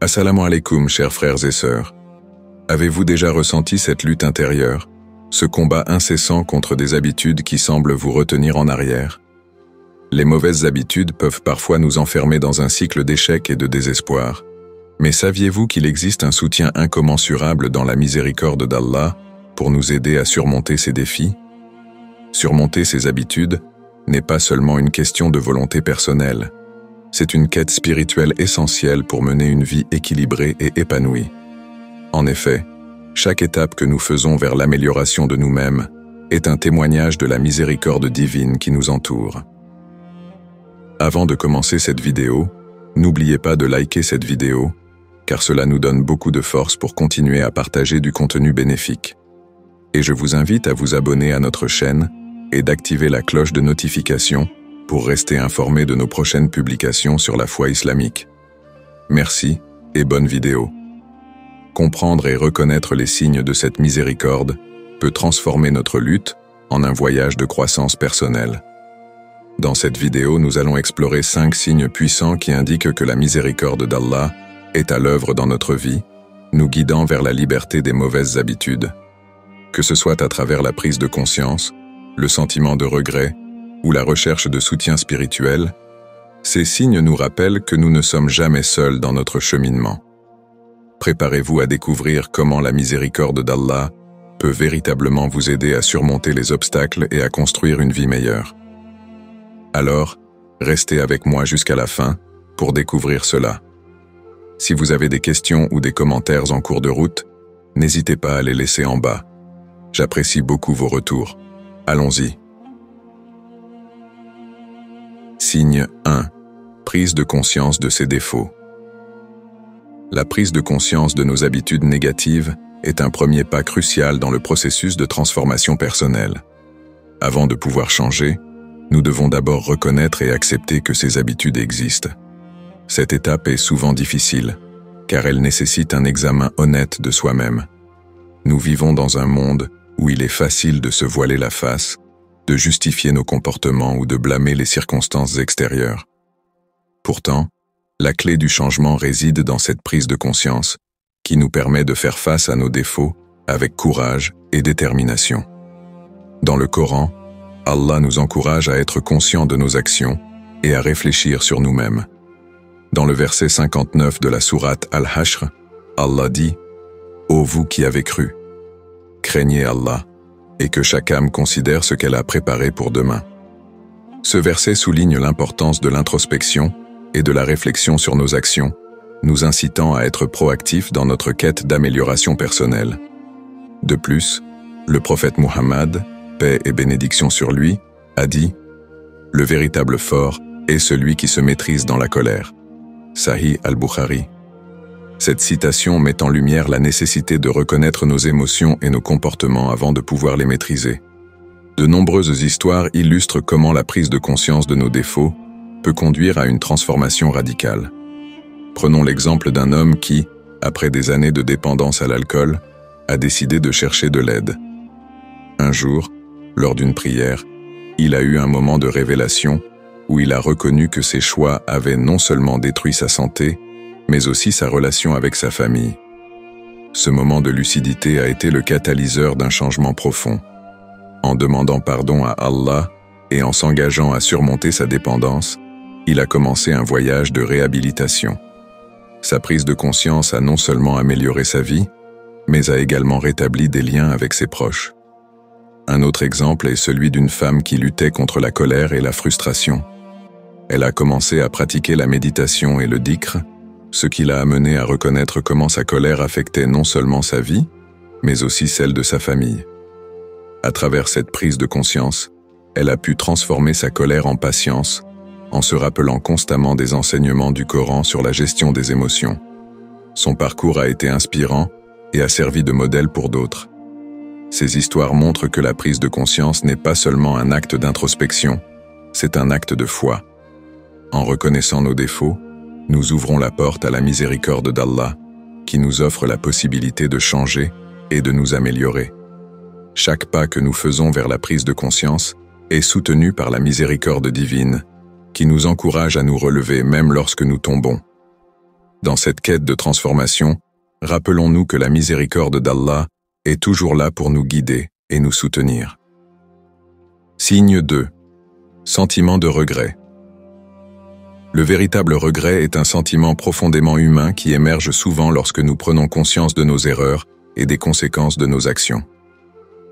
Assalamu alaikum, chers frères et sœurs. Avez-vous déjà ressenti cette lutte intérieure, ce combat incessant contre des habitudes qui semblent vous retenir en arrière? Les mauvaises habitudes peuvent parfois nous enfermer dans un cycle d'échecs et de désespoir. Mais saviez-vous qu'il existe un soutien incommensurable dans la miséricorde d'Allah pour nous aider à surmonter ces défis? Surmonter ces habitudes n'est pas seulement une question de volonté personnelle. C'est une quête spirituelle essentielle pour mener une vie équilibrée et épanouie. En effet, chaque étape que nous faisons vers l'amélioration de nous-mêmes est un témoignage de la miséricorde divine qui nous entoure. Avant de commencer cette vidéo, n'oubliez pas de liker cette vidéo, car cela nous donne beaucoup de force pour continuer à partager du contenu bénéfique. Et je vous invite à vous abonner à notre chaîne et d'activer la cloche de notification pour rester informé de nos prochaines publications sur la foi islamique. Merci et bonne vidéo. Comprendre et reconnaître les signes de cette miséricorde peut transformer notre lutte en un voyage de croissance personnelle. Dans cette vidéo, nous allons explorer 5 signes puissants qui indiquent que la miséricorde d'Allah est à l'œuvre dans notre vie, nous guidant vers la liberté des mauvaises habitudes. Que ce soit à travers la prise de conscience, le sentiment de regret ou la recherche de soutien spirituel, ces signes nous rappellent que nous ne sommes jamais seuls dans notre cheminement. Préparez-vous à découvrir comment la miséricorde d'Allah peut véritablement vous aider à surmonter les obstacles et à construire une vie meilleure. Alors, restez avec moi jusqu'à la fin pour découvrir cela. Si vous avez des questions ou des commentaires en cours de route, n'hésitez pas à les laisser en bas. J'apprécie beaucoup vos retours. Allons-y. Signe 1. Prise de conscience de ses défauts. La prise de conscience de nos habitudes négatives est un premier pas crucial dans le processus de transformation personnelle. Avant de pouvoir changer, nous devons d'abord reconnaître et accepter que ces habitudes existent. Cette étape est souvent difficile, car elle nécessite un examen honnête de soi-même. Nous vivons dans un monde où il est facile de se voiler la face, de justifier nos comportements ou de blâmer les circonstances extérieures. Pourtant, la clé du changement réside dans cette prise de conscience, qui nous permet de faire face à nos défauts avec courage et détermination. Dans le Coran, Allah nous encourage à être conscients de nos actions et à réfléchir sur nous-mêmes. Dans le verset 59 de la sourate Al-Hashr, Allah dit « Ô vous qui avez cru, craignez Allah, et que chaque âme considère ce qu'elle a préparé pour demain. » Ce verset souligne l'importance de l'introspection et de la réflexion sur nos actions, nous incitant à être proactifs dans notre quête d'amélioration personnelle. De plus, le prophète Muhammad, paix et bénédiction sur lui, a dit « Le véritable fort est celui qui se maîtrise dans la colère. » Sahih al-Bukhari. Cette citation met en lumière la nécessité de reconnaître nos émotions et nos comportements avant de pouvoir les maîtriser. De nombreuses histoires illustrent comment la prise de conscience de nos défauts peut conduire à une transformation radicale. Prenons l'exemple d'un homme qui, après des années de dépendance à l'alcool, a décidé de chercher de l'aide. Un jour, lors d'une prière, il a eu un moment de révélation où il a reconnu que ses choix avaient non seulement détruit sa santé, mais aussi sa relation avec sa famille. Ce moment de lucidité a été le catalyseur d'un changement profond. En demandant pardon à Allah et en s'engageant à surmonter sa dépendance, il a commencé un voyage de réhabilitation. Sa prise de conscience a non seulement amélioré sa vie, mais a également rétabli des liens avec ses proches. Un autre exemple est celui d'une femme qui luttait contre la colère et la frustration. Elle a commencé à pratiquer la méditation et le dhikr, ce qui l'a amenée à reconnaître comment sa colère affectait non seulement sa vie, mais aussi celle de sa famille. À travers cette prise de conscience, elle a pu transformer sa colère en patience, en se rappelant constamment des enseignements du Coran sur la gestion des émotions. Son parcours a été inspirant et a servi de modèle pour d'autres. Ces histoires montrent que la prise de conscience n'est pas seulement un acte d'introspection, c'est un acte de foi. En reconnaissant nos défauts, nous ouvrons la porte à la miséricorde d'Allah, qui nous offre la possibilité de changer et de nous améliorer. Chaque pas que nous faisons vers la prise de conscience est soutenu par la miséricorde divine, qui nous encourage à nous relever même lorsque nous tombons. Dans cette quête de transformation, rappelons-nous que la miséricorde d'Allah est toujours là pour nous guider et nous soutenir. Signe 2. Sentiment de regret. Le véritable regret est un sentiment profondément humain qui émerge souvent lorsque nous prenons conscience de nos erreurs et des conséquences de nos actions.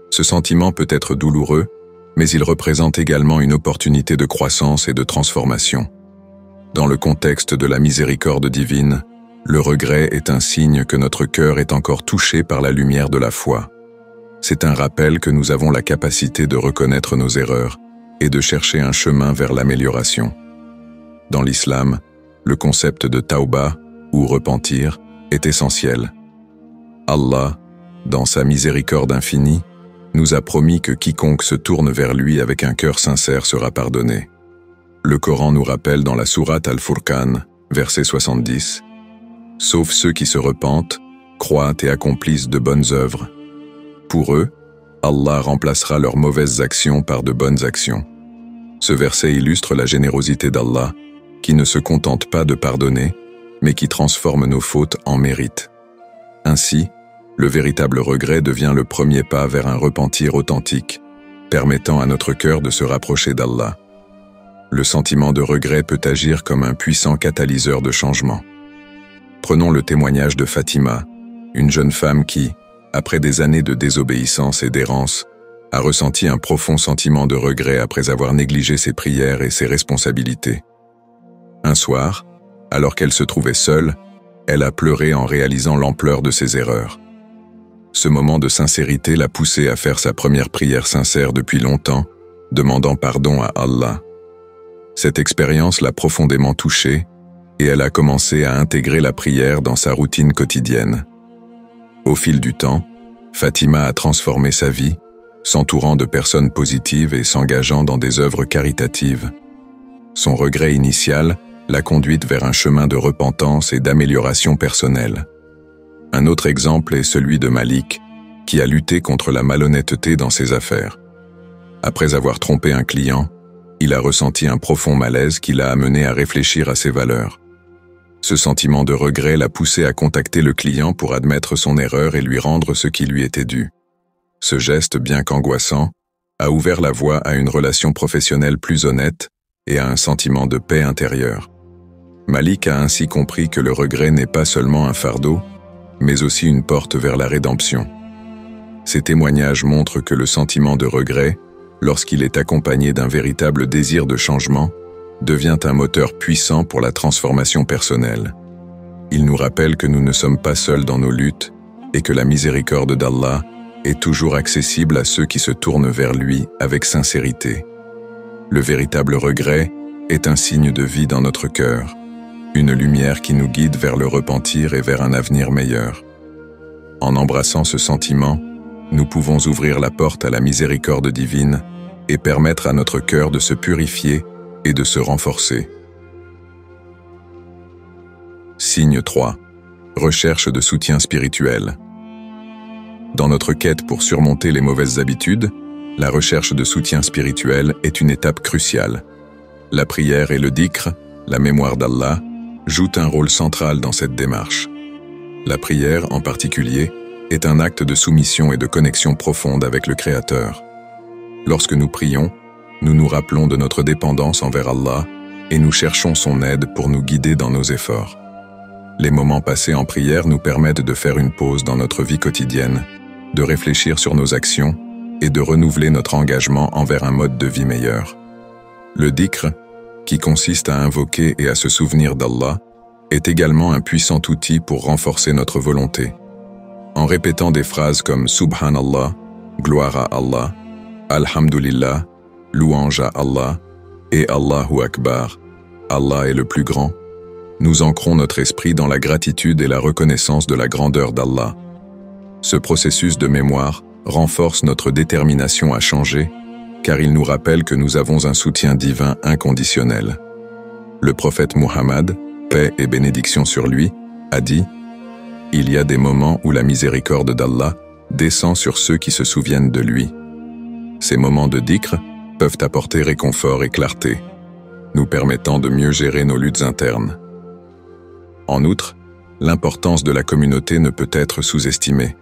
Ce sentiment peut être douloureux, mais il représente également une opportunité de croissance et de transformation. Dans le contexte de la miséricorde divine, le regret est un signe que notre cœur est encore touché par la lumière de la foi. C'est un rappel que nous avons la capacité de reconnaître nos erreurs et de chercher un chemin vers l'amélioration. Dans l'islam, le concept de tawba, ou repentir, est essentiel. Allah, dans sa miséricorde infinie, nous a promis que quiconque se tourne vers lui avec un cœur sincère sera pardonné. Le Coran nous rappelle dans la sourate Al-Furqan, verset 70, « Sauf ceux qui se repentent, croient et accomplissent de bonnes œuvres. Pour eux, Allah remplacera leurs mauvaises actions par de bonnes actions. » Ce verset illustre la générosité d'Allah, qui ne se contente pas de pardonner, mais qui transforme nos fautes en mérite. Ainsi, le véritable regret devient le premier pas vers un repentir authentique, permettant à notre cœur de se rapprocher d'Allah. Le sentiment de regret peut agir comme un puissant catalyseur de changement. Prenons le témoignage de Fatima, une jeune femme qui, après des années de désobéissance et d'errance, a ressenti un profond sentiment de regret après avoir négligé ses prières et ses responsabilités. Un soir, alors qu'elle se trouvait seule, elle a pleuré en réalisant l'ampleur de ses erreurs. Ce moment de sincérité l'a poussée à faire sa première prière sincère depuis longtemps, demandant pardon à Allah. Cette expérience l'a profondément touchée et elle a commencé à intégrer la prière dans sa routine quotidienne. Au fil du temps, Fatima a transformé sa vie, s'entourant de personnes positives et s'engageant dans des œuvres caritatives. Son regret initial l'a conduite vers un chemin de repentance et d'amélioration personnelle. Un autre exemple est celui de Malik, qui a lutté contre la malhonnêteté dans ses affaires. Après avoir trompé un client, il a ressenti un profond malaise qui l'a amené à réfléchir à ses valeurs. Ce sentiment de regret l'a poussé à contacter le client pour admettre son erreur et lui rendre ce qui lui était dû. Ce geste, bien qu'angoissant, a ouvert la voie à une relation professionnelle plus honnête et à un sentiment de paix intérieure. Malik a ainsi compris que le regret n'est pas seulement un fardeau, mais aussi une porte vers la rédemption. Ces témoignages montrent que le sentiment de regret, lorsqu'il est accompagné d'un véritable désir de changement, devient un moteur puissant pour la transformation personnelle. Il nous rappelle que nous ne sommes pas seuls dans nos luttes et que la miséricorde d'Allah est toujours accessible à ceux qui se tournent vers lui avec sincérité. Le véritable regret est un signe de vie dans notre cœur, une lumière qui nous guide vers le repentir et vers un avenir meilleur. En embrassant ce sentiment, nous pouvons ouvrir la porte à la miséricorde divine et permettre à notre cœur de se purifier et de se renforcer. Signe 3. Recherche de soutien spirituel. Dans notre quête pour surmonter les mauvaises habitudes, la recherche de soutien spirituel est une étape cruciale. La prière et le dhikr, la mémoire d'Allah, jouent un rôle central dans cette démarche. La prière, en particulier, est un acte de soumission et de connexion profonde avec le Créateur. Lorsque nous prions, nous nous rappelons de notre dépendance envers Allah et nous cherchons son aide pour nous guider dans nos efforts. Les moments passés en prière nous permettent de faire une pause dans notre vie quotidienne, de réfléchir sur nos actions et de renouveler notre engagement envers un mode de vie meilleur. Le dhikr, qui consiste à invoquer et à se souvenir d'Allah, est également un puissant outil pour renforcer notre volonté. En répétant des phrases comme « Subhanallah »,« Gloire à Allah »,« Alhamdulillah »,« Louange à Allah » et « Allahu Akbar », « Allah est le plus grand », nous ancrons notre esprit dans la gratitude et la reconnaissance de la grandeur d'Allah. Ce processus de mémoire renforce notre détermination à changer, car il nous rappelle que nous avons un soutien divin inconditionnel. Le prophète Muhammad, paix et bénédiction sur lui, a dit « Il y a des moments où la miséricorde d'Allah descend sur ceux qui se souviennent de lui. » Ces moments de dhikr peuvent apporter réconfort et clarté, nous permettant de mieux gérer nos luttes internes. En outre, l'importance de la communauté ne peut être sous-estimée.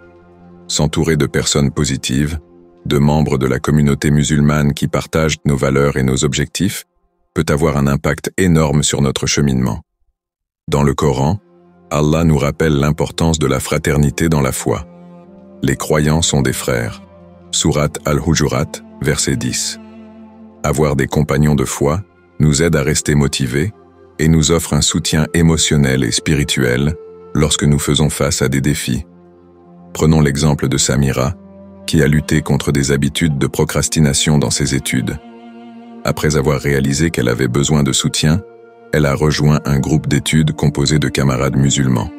S'entourer de personnes positives, de membres de la communauté musulmane qui partagent nos valeurs et nos objectifs, peut avoir un impact énorme sur notre cheminement. Dans le Coran, Allah nous rappelle l'importance de la fraternité dans la foi. Les croyants sont des frères. Sourate Al-Hujurat, verset 10. Avoir des compagnons de foi nous aide à rester motivés et nous offre un soutien émotionnel et spirituel lorsque nous faisons face à des défis. Prenons l'exemple de Samira, qui a lutté contre des habitudes de procrastination dans ses études. Après avoir réalisé qu'elle avait besoin de soutien, elle a rejoint un groupe d'études composé de camarades musulmans.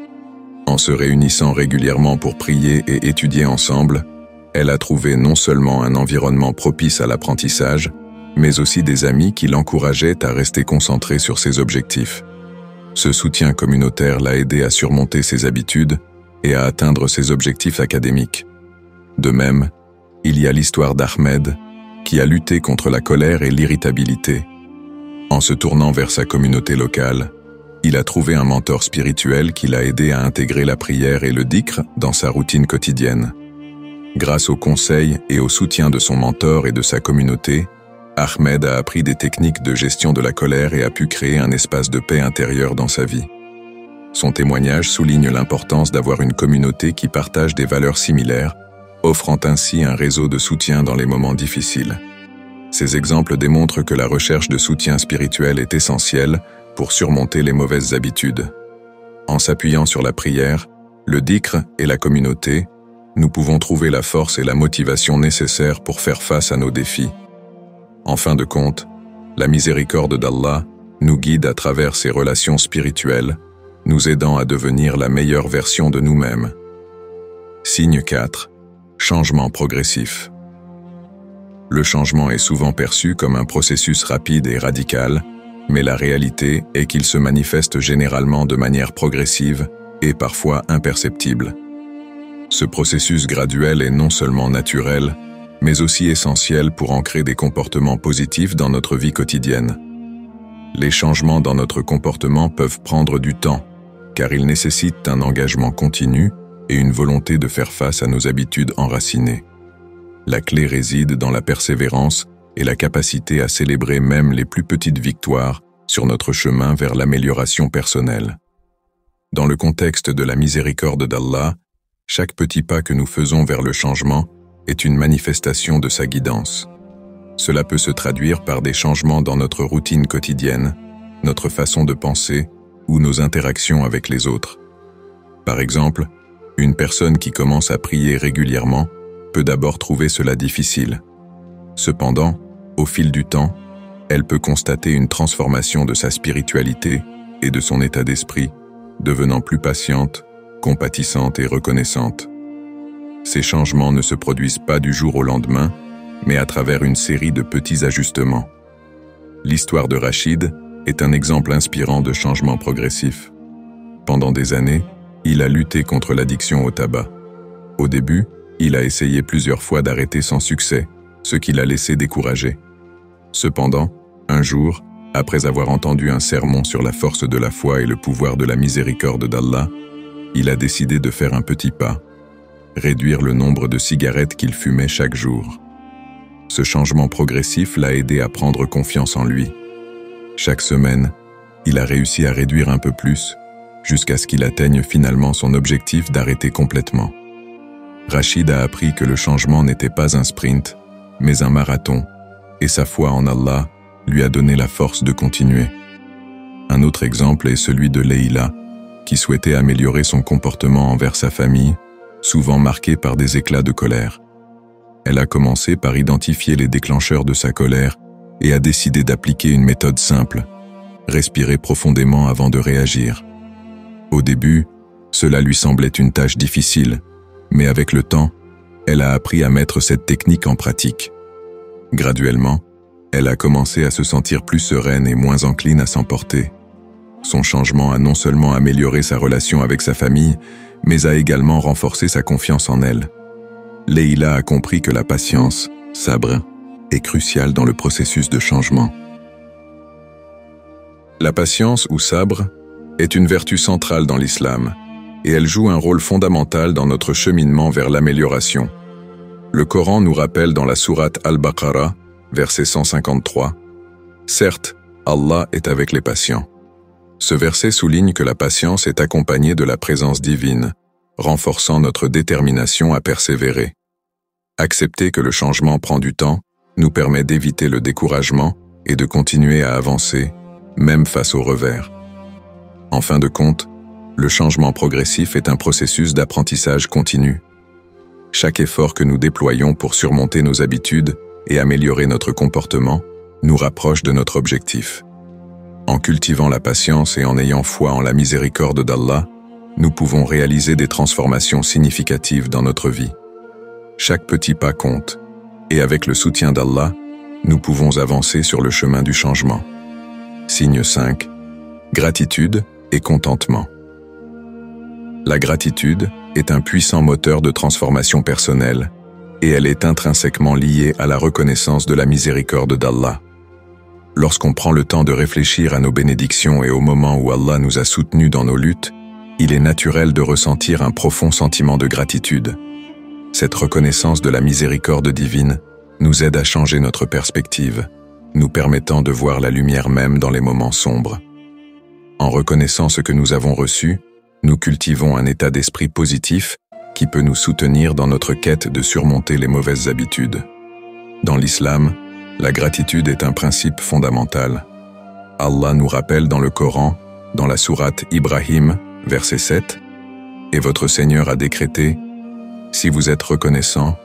En se réunissant régulièrement pour prier et étudier ensemble, elle a trouvé non seulement un environnement propice à l'apprentissage, mais aussi des amis qui l'encourageaient à rester concentrée sur ses objectifs. Ce soutien communautaire l'a aidé à surmonter ses habitudes et à atteindre ses objectifs académiques. De même, il y a l'histoire d'Ahmed, qui a lutté contre la colère et l'irritabilité. En se tournant vers sa communauté locale, il a trouvé un mentor spirituel qui l'a aidé à intégrer la prière et le dhikr dans sa routine quotidienne. Grâce aux conseils et au soutien de son mentor et de sa communauté, Ahmed a appris des techniques de gestion de la colère et a pu créer un espace de paix intérieure dans sa vie. Son témoignage souligne l'importance d'avoir une communauté qui partage des valeurs similaires, offrant ainsi un réseau de soutien dans les moments difficiles. Ces exemples démontrent que la recherche de soutien spirituel est essentielle pour surmonter les mauvaises habitudes. En s'appuyant sur la prière, le dhikr et la communauté, nous pouvons trouver la force et la motivation nécessaires pour faire face à nos défis. En fin de compte, la miséricorde d'Allah nous guide à travers ses relations spirituelles, nous aidant à devenir la meilleure version de nous-mêmes. Signe 4. Changement progressif. Le changement est souvent perçu comme un processus rapide et radical, mais la réalité est qu'il se manifeste généralement de manière progressive et parfois imperceptible. Ce processus graduel est non seulement naturel, mais aussi essentiel pour ancrer des comportements positifs dans notre vie quotidienne. Les changements dans notre comportement peuvent prendre du temps, car ils nécessitent un engagement continu et une volonté de faire face à nos habitudes enracinées. La clé réside dans la persévérance et la capacité à célébrer même les plus petites victoires sur notre chemin vers l'amélioration personnelle. Dans le contexte de la miséricorde d'Allah, chaque petit pas que nous faisons vers le changement est une manifestation de sa guidance. Cela peut se traduire par des changements dans notre routine quotidienne, notre façon de penser ou nos interactions avec les autres. Par exemple, une personne qui commence à prier régulièrement peut d'abord trouver cela difficile. Cependant, au fil du temps, elle peut constater une transformation de sa spiritualité et de son état d'esprit, devenant plus patiente, compatissante et reconnaissante. Ces changements ne se produisent pas du jour au lendemain, mais à travers une série de petits ajustements. L'histoire de Rachid est un exemple inspirant de changement progressif. Pendant des années, il a lutté contre l'addiction au tabac. Au début, il a essayé plusieurs fois d'arrêter sans succès, ce qui l'a laissé découragé. Cependant, un jour, après avoir entendu un sermon sur la force de la foi et le pouvoir de la miséricorde d'Allah, il a décidé de faire un petit pas, réduire le nombre de cigarettes qu'il fumait chaque jour. Ce changement progressif l'a aidé à prendre confiance en lui. Chaque semaine, il a réussi à réduire un peu plus, jusqu'à ce qu'il atteigne finalement son objectif d'arrêter complètement. Rachid a appris que le changement n'était pas un sprint, mais un marathon, et sa foi en Allah lui a donné la force de continuer. Un autre exemple est celui de Leïla, qui souhaitait améliorer son comportement envers sa famille, souvent marqué par des éclats de colère. Elle a commencé par identifier les déclencheurs de sa colère et a décidé d'appliquer une méthode simple, respirer profondément avant de réagir. Au début, cela lui semblait une tâche difficile, mais avec le temps, elle a appris à mettre cette technique en pratique. Graduellement, elle a commencé à se sentir plus sereine et moins encline à s'emporter. Son changement a non seulement amélioré sa relation avec sa famille, mais a également renforcé sa confiance en elle. Leïla a compris que la patience, sabr, est cruciale dans le processus de changement. La patience ou sabr est une vertu centrale dans l'islam et elle joue un rôle fondamental dans notre cheminement vers l'amélioration. Le Coran nous rappelle dans la sourate Al-Baqarah, verset 153, « Certes, Allah est avec les patients. » Ce verset souligne que la patience est accompagnée de la présence divine, renforçant notre détermination à persévérer. Accepter que le changement prend du temps nous permet d'éviter le découragement et de continuer à avancer, même face aux revers. En fin de compte, le changement progressif est un processus d'apprentissage continu. Chaque effort que nous déployons pour surmonter nos habitudes et améliorer notre comportement nous rapproche de notre objectif. En cultivant la patience et en ayant foi en la miséricorde d'Allah, nous pouvons réaliser des transformations significatives dans notre vie. Chaque petit pas compte, et avec le soutien d'Allah, nous pouvons avancer sur le chemin du changement. Signe 5. Gratitude et contentement. La gratitude est un puissant moteur de transformation personnelle, et elle est intrinsèquement liée à la reconnaissance de la miséricorde d'Allah. Lorsqu'on prend le temps de réfléchir à nos bénédictions et au moment où Allah nous a soutenus dans nos luttes, il est naturel de ressentir un profond sentiment de gratitude. Cette reconnaissance de la miséricorde divine nous aide à changer notre perspective, nous permettant de voir la lumière même dans les moments sombres. En reconnaissant ce que nous avons reçu, nous cultivons un état d'esprit positif qui peut nous soutenir dans notre quête de surmonter les mauvaises habitudes. Dans l'islam, la gratitude est un principe fondamental. Allah nous rappelle dans le Coran, dans la sourate Ibrahim, verset 7, « Et votre Seigneur a décrété, si vous êtes reconnaissant,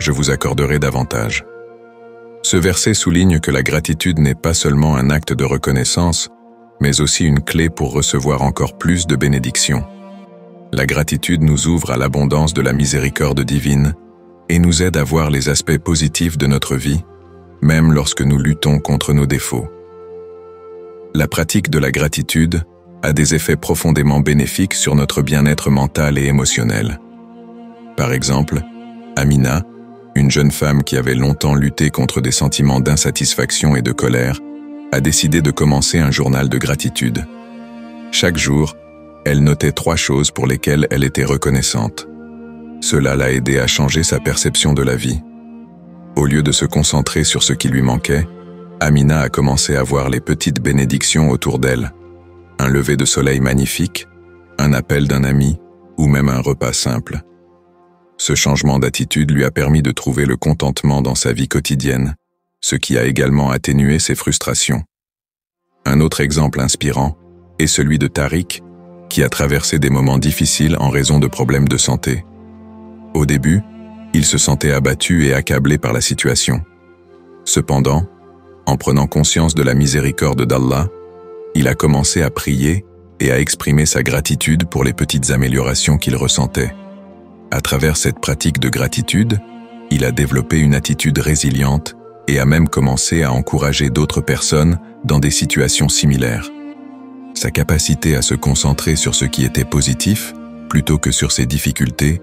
je vous accorderai davantage. » Ce verset souligne que la gratitude n'est pas seulement un acte de reconnaissance, mais aussi une clé pour recevoir encore plus de bénédictions. La gratitude nous ouvre à l'abondance de la miséricorde divine et nous aide à voir les aspects positifs de notre vie, même lorsque nous luttons contre nos défauts. La pratique de la gratitude a des effets profondément bénéfiques sur notre bien-être mental et émotionnel. Par exemple, Amina, une jeune femme qui avait longtemps lutté contre des sentiments d'insatisfaction et de colère, a décidé de commencer un journal de gratitude. Chaque jour, elle notait 3 choses pour lesquelles elle était reconnaissante. Cela l'a aidée à changer sa perception de la vie. Au lieu de se concentrer sur ce qui lui manquait, Amina a commencé à voir les petites bénédictions autour d'elle. Un lever de soleil magnifique, un appel d'un ami ou même un repas simple. Ce changement d'attitude lui a permis de trouver le contentement dans sa vie quotidienne, ce qui a également atténué ses frustrations. Un autre exemple inspirant est celui de Tariq, qui a traversé des moments difficiles en raison de problèmes de santé. Au début, il se sentait abattu et accablé par la situation. Cependant, en prenant conscience de la miséricorde d'Allah, il a commencé à prier et à exprimer sa gratitude pour les petites améliorations qu'il ressentait. À travers cette pratique de gratitude, il a développé une attitude résiliente et a même commencé à encourager d'autres personnes dans des situations similaires. Sa capacité à se concentrer sur ce qui était positif, plutôt que sur ses difficultés,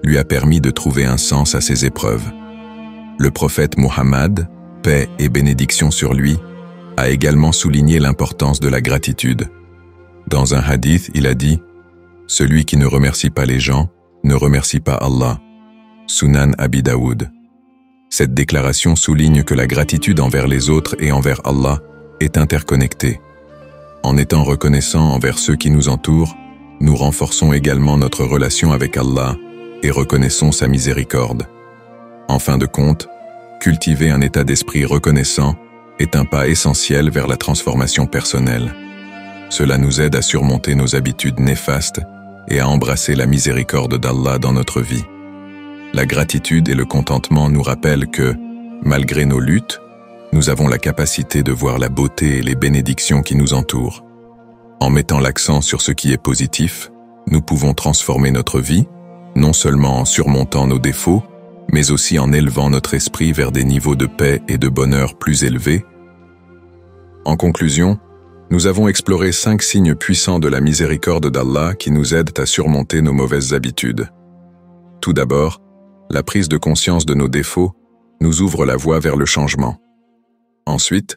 lui a permis de trouver un sens à ses épreuves. Le prophète Muhammad, paix et bénédiction sur lui, a également souligné l'importance de la gratitude. Dans un hadith, il a dit « Celui qui ne remercie pas les gens ne remercie pas Allah. » Sunan Abi Daoud. Cette déclaration souligne que la gratitude envers les autres et envers Allah est interconnectée. En étant reconnaissant envers ceux qui nous entourent, nous renforçons également notre relation avec Allah et reconnaissons sa miséricorde. En fin de compte, cultiver un état d'esprit reconnaissant est un pas essentiel vers la transformation personnelle. Cela nous aide à surmonter nos habitudes néfastes et à embrasser la miséricorde d'Allah dans notre vie. La gratitude et le contentement nous rappellent que, malgré nos luttes, nous avons la capacité de voir la beauté et les bénédictions qui nous entourent. En mettant l'accent sur ce qui est positif, nous pouvons transformer notre vie, non seulement en surmontant nos défauts, mais aussi en élevant notre esprit vers des niveaux de paix et de bonheur plus élevés. En conclusion, nous avons exploré 5 signes puissants de la miséricorde d'Allah qui nous aident à surmonter nos mauvaises habitudes. Tout d'abord, la prise de conscience de nos défauts nous ouvre la voie vers le changement. Ensuite,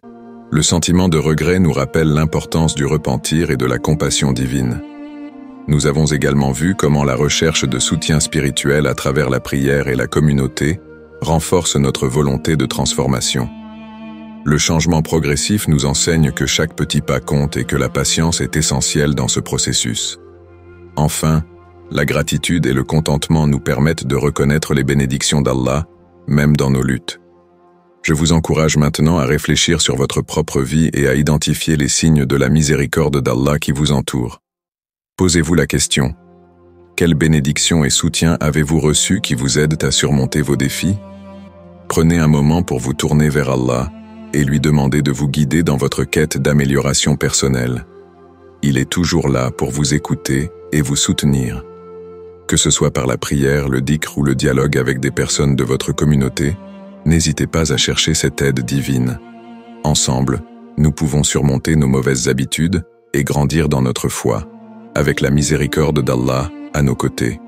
le sentiment de regret nous rappelle l'importance du repentir et de la compassion divine. Nous avons également vu comment la recherche de soutien spirituel à travers la prière et la communauté renforce notre volonté de transformation. Le changement progressif nous enseigne que chaque petit pas compte et que la patience est essentielle dans ce processus. Enfin, la gratitude et le contentement nous permettent de reconnaître les bénédictions d'Allah, même dans nos luttes. Je vous encourage maintenant à réfléchir sur votre propre vie et à identifier les signes de la miséricorde d'Allah qui vous entourent. Posez-vous la question: quelles bénédictions et soutiens avez-vous reçus qui vous aident à surmonter vos défis? Prenez un moment pour vous tourner vers Allah et lui demander de vous guider dans votre quête d'amélioration personnelle. Il est toujours là pour vous écouter et vous soutenir. Que ce soit par la prière, le dhikr ou le dialogue avec des personnes de votre communauté, n'hésitez pas à chercher cette aide divine. Ensemble, nous pouvons surmonter nos mauvaises habitudes et grandir dans notre foi, avec la miséricorde d'Allah à nos côtés.